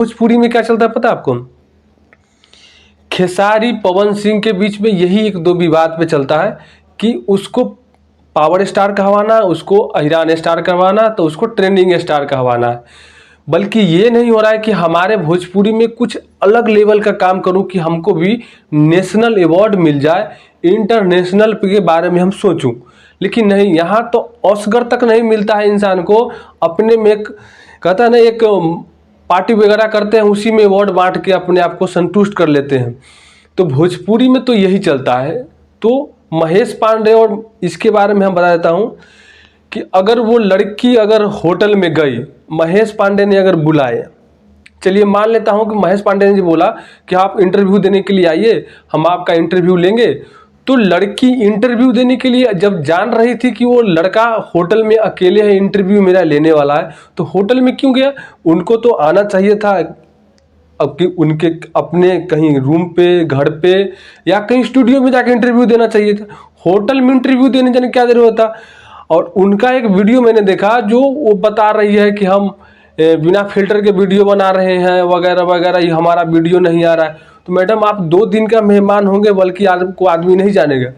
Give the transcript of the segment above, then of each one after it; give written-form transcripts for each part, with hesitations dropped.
भोजपुरी में क्या चलता है पता है आपको? खेसारी पवन सिंह के बीच में यही एक दो विवाद पे चलता है कि उसको पावर स्टार कहवाना, उसको अहिरान स्टार कहवाना, तो उसको ट्रेंडिंग स्टार कहवाना है। बल्कि ये नहीं हो रहा है कि हमारे भोजपुरी में कुछ अलग लेवल का काम करूं कि हमको भी नेशनल अवार्ड मिल जाए, इंटरनेशनल के बारे में हम सोचूं। लेकिन नहीं, यहाँ तो ऑस्कर तक नहीं मिलता है इंसान को। अपने में एक कहता है ना, एक पार्टी वगैरह करते हैं, उसी में अवार्ड बांट के अपने आप को संतुष्ट कर लेते हैं। तो भोजपुरी में तो यही चलता है। तो महेश पांडे, और इसके बारे में हम बता देता हूँ कि अगर वो लड़की अगर होटल में गई, महेश पांडे ने अगर बुलाए, चलिए मान लेता हूँ कि महेश पांडे ने जी बोला कि आप इंटरव्यू देने के लिए आइए, हम आपका इंटरव्यू लेंगे। तो लड़की इंटरव्यू देने के लिए जब जान रही थी कि वो लड़का होटल में अकेले है, इंटरव्यू मेरा लेने वाला है, तो होटल में क्यों गया? उनको तो आना चाहिए था अब कि उनके अपने कहीं रूम पे, घर पे, या कहीं स्टूडियो में जाके इंटरव्यू देना चाहिए था। होटल में इंटरव्यू देने जाने क्या जरूरत था? और उनका एक वीडियो मैंने देखा जो वो बता रही है कि हम बिना फिल्टर के वीडियो बना रहे हैं वगैरह वगैरह, ये हमारा वीडियो नहीं आ रहा है। तो मैडम आप 2 दिन का मेहमान होंगे, बल्कि आपको आदमी नहीं जानेगा।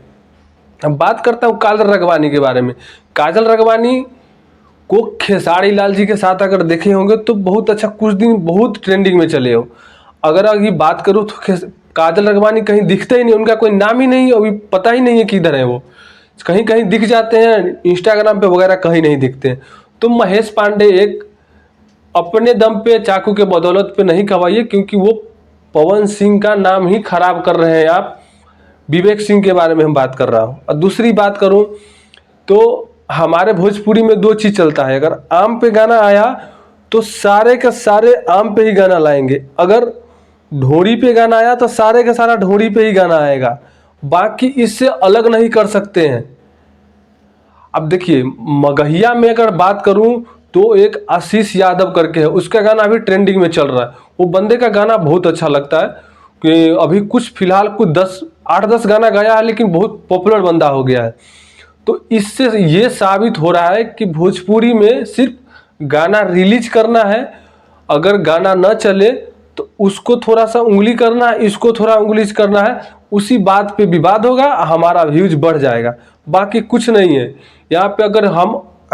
अब बात करता हूँ काजल राघवानी के बारे में। काजल राघवानी को खेसारी लाल जी के साथ अगर देखे होंगे तो बहुत अच्छा, कुछ दिन बहुत ट्रेंडिंग में चले हो। अगर अभी बात करूँ तो काजल राघवानी कहीं दिखते ही नहीं, उनका कोई नाम ही नहीं, अभी पता ही नहीं है किधर है वो। कहीं कहीं दिख जाते हैं इंस्टाग्राम पे वगैरह, कहीं नहीं दिखते हैं। तो महेश पांडे एक अपने दम पे, चाकू के बदौलत पे नहीं खवाइए, क्योंकि वो पवन सिंह का नाम ही खराब कर रहे हैं आप। विवेक सिंह के बारे में हम बात कर रहा हूँ। और दूसरी बात करूँ तो हमारे भोजपुरी में 2 चीज़ चलता है। अगर आम पे गाना आया तो सारे के सारे आम पे ही गाना लाएंगे, अगर ढोरी पे गाना आया तो सारे का सारा ढोरी पे ही गाना आएगा, बाकी इससे अलग नहीं कर सकते हैं। अब देखिए मगहिया में अगर बात करूं तो एक आशीष यादव करके है, उसका गाना अभी ट्रेंडिंग में चल रहा है। वो बंदे का गाना बहुत अच्छा लगता है कि अभी कुछ फिलहाल कुछ 8-10 गाना गाया है, लेकिन बहुत पॉपुलर बंदा हो गया है। तो इससे ये साबित हो रहा है कि भोजपुरी में सिर्फ गाना रिलीज करना है, अगर गाना न चले तो उसको थोड़ा सा उंगली करना है, इसको थोड़ा उंगली करना है, उसी बात पे विवाद होगा, हमारा व्यूज बढ़ जाएगा, बाकी कुछ नहीं है। यहाँ पे अगर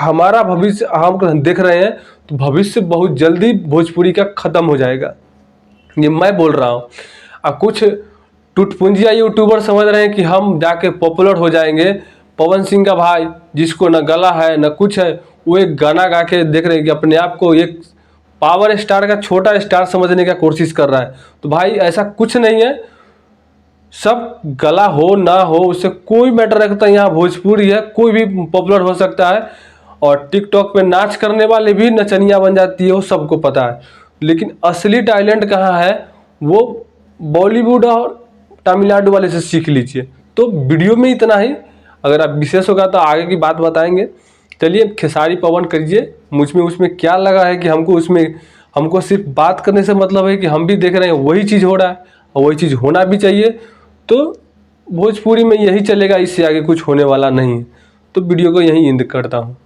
हमारा भविष्य हम देख रहे हैं तो भविष्य बहुत जल्दी भोजपुरी का खत्म हो जाएगा, ये मैं बोल रहा हूँ। अब कुछ टुटपुंजिया यूट्यूबर समझ रहे हैं कि हम जाके पॉपुलर हो जाएंगे। पवन सिंह का भाई, जिसको न गला है न कुछ है, वो एक गाना गा के देख रहे हैं कि अपने आप को एक पावर स्टार का छोटा स्टार समझने का कोशिश कर रहा है। तो भाई ऐसा कुछ नहीं है, सब गला हो ना हो उससे कोई मैटर रखता है। यहाँ भोजपुरी है, कोई भी पॉपुलर हो सकता है, और टिकटॉक पे नाच करने वाले भी नचनिया बन जाती है, वो सबको पता है। लेकिन असली टैलेंट कहाँ है, वो बॉलीवुड और तमिलनाडु वाले से सीख लीजिए। तो वीडियो में इतना ही, अगर आप विशेष होगा तो आगे की बात बताएंगे। चलिए खेसारी पवन करिए, मुझमें उसमें क्या लगा है कि हमको सिर्फ बात करने से मतलब है कि हम भी देख रहे हैं वही चीज़ हो रहा है और वही चीज़ होना भी चाहिए। तो भोजपुरी में यही चलेगा, इससे आगे कुछ होने वाला नहीं है। तो वीडियो को यहीं एंड करता हूँ।